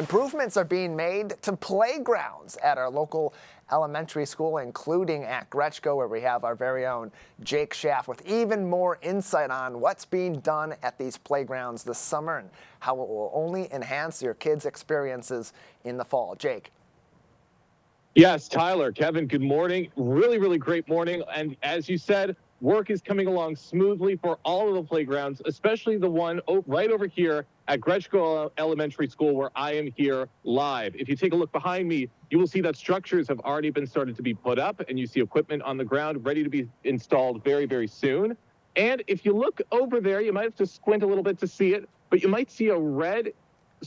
Improvements are being made to playgrounds at our local elementary school, including at Gretchko, where we have our very own Jake Schaf with even more insight on what's being done at these playgrounds this summer and how it will only enhance your kids' experiences in the fall. Jake. Yes, Tyler, Kevin, good morning. Really, really great morning. And as you said, work is coming along smoothly for all of the playgrounds, especially the one right over here at Gretchko Elementary School, where I am here live. If you take a look behind me, you will see that structures have already been started to be put up, and you see equipment on the ground ready to be installed very, very soon. And if you look over there, you might have to squint a little bit to see it, but you might see a red,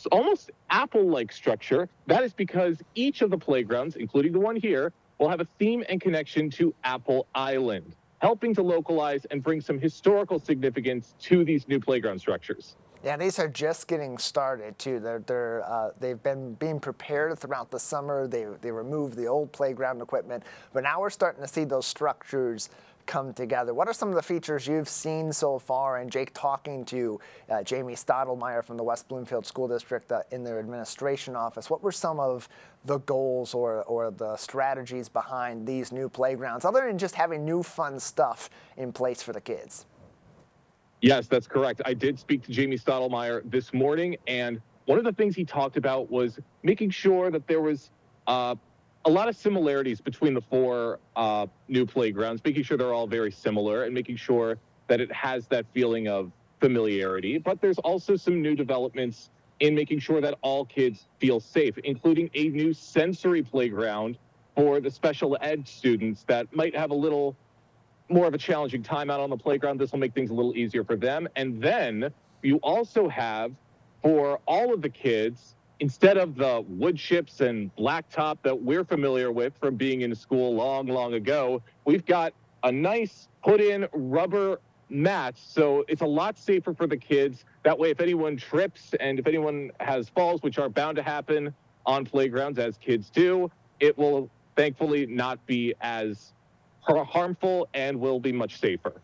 almost apple-like structure. That is because each of the playgrounds, including the one here, will have a theme and connection to Apple Island, helping to localize and bring some historical significance to these new playground structures. Yeah, these are just getting started too. They've been being prepared throughout the summer. They removed the old playground equipment, but now we're starting to see those structures come together. What are some of the features you've seen so far? And Jake, talking to Jamie Stottlemyre from the West Bloomfield School District in their administration office, what were some of the goals or the strategies behind these new playgrounds, other than just having new fun stuff in place for the kids? Yes, that's correct. I did speak to Jamie Stottlemyre this morning, and one of the things he talked about was making sure that there was a lot of similarities between the four new playgrounds, making sure they're all very similar and making sure that it has that feeling of familiarity. But there's also some new developments in making sure that all kids feel safe, including a new sensory playground for the special ed students that might have a little more of a challenging time out on the playground. This will make things a little easier for them. And then you also have, for all of the kids, instead of the wood chips and blacktop that we're familiar with from being in school long, long ago, we've got a nice put-in rubber mat. So it's a lot safer for the kids. That way, if anyone trips and if anyone has falls, which are bound to happen on playgrounds as kids do, it will thankfully not be as harmful and will be much safer.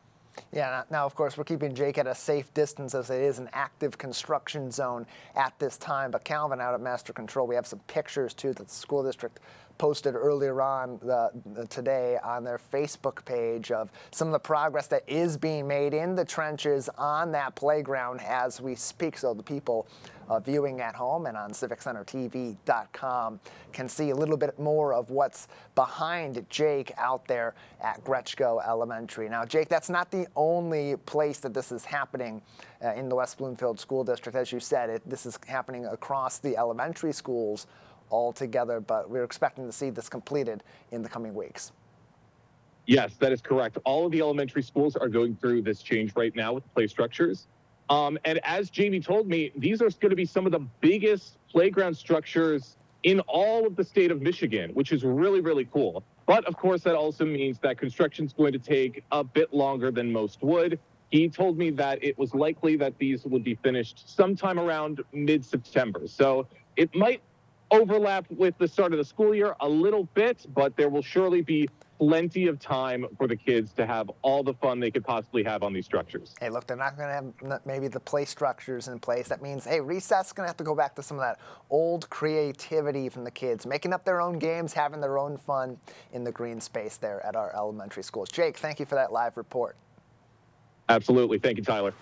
Yeah, now, of course, we're keeping Jake at a safe distance as it is an active construction zone at this time. But Calvin, out at Master Control, we have some pictures, too, that the school district posted earlier on today on their Facebook page of some of the progress that is being made in the trenches on that playground as we speak. So the people viewing at home and on CivicCenterTV.com can see a little bit more of what's behind Jake out there at Gretchko Elementary. Now, Jake, that's not the only place that this is happening in the West Bloomfield School District. As you said, this is happening across the elementary schools altogether, but we're expecting to see this completed in the coming weeks. Yes, that is correct. All of the elementary schools are going through this change right now with play structures. And as Jamie told me, these are going to be some of the biggest playground structures in all of the state of Michigan, which is really, really cool. But of course, that also means that construction is going to take a bit longer than most would. He told me that it was likely that these would be finished sometime around mid-September. So it might overlap with the start of the school year a little bit, but there will surely be plenty of time for the kids to have all the fun they could possibly have on these structures. Hey, look, they're not going to have maybe the play structures in place. That means, hey, recess is going to have to go back to some of that old creativity from the kids, making up their own games, having their own fun in the green space there at our elementary schools. Jake, thank you for that live report. Absolutely. Thank you, Tyler.